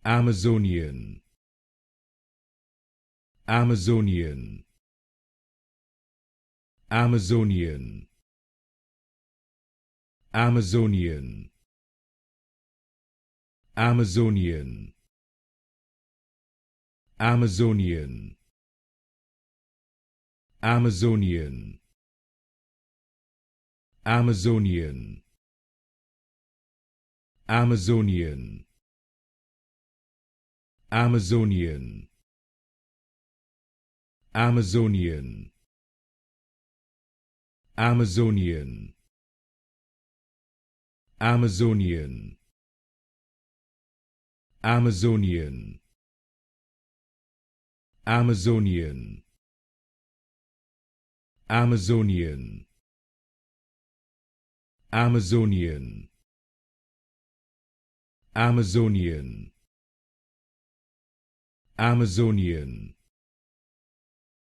Amazonian, Amazonian, Amazonian, Amazonian, Amazonian, Amazonian, Amazonian, Amazonian, Amazonian, Amazonian, Amazonian, Amazonian, Amazonian, Amazonian, Amazonian, Amazonian, Amazonian, Amazonian, Amazonian,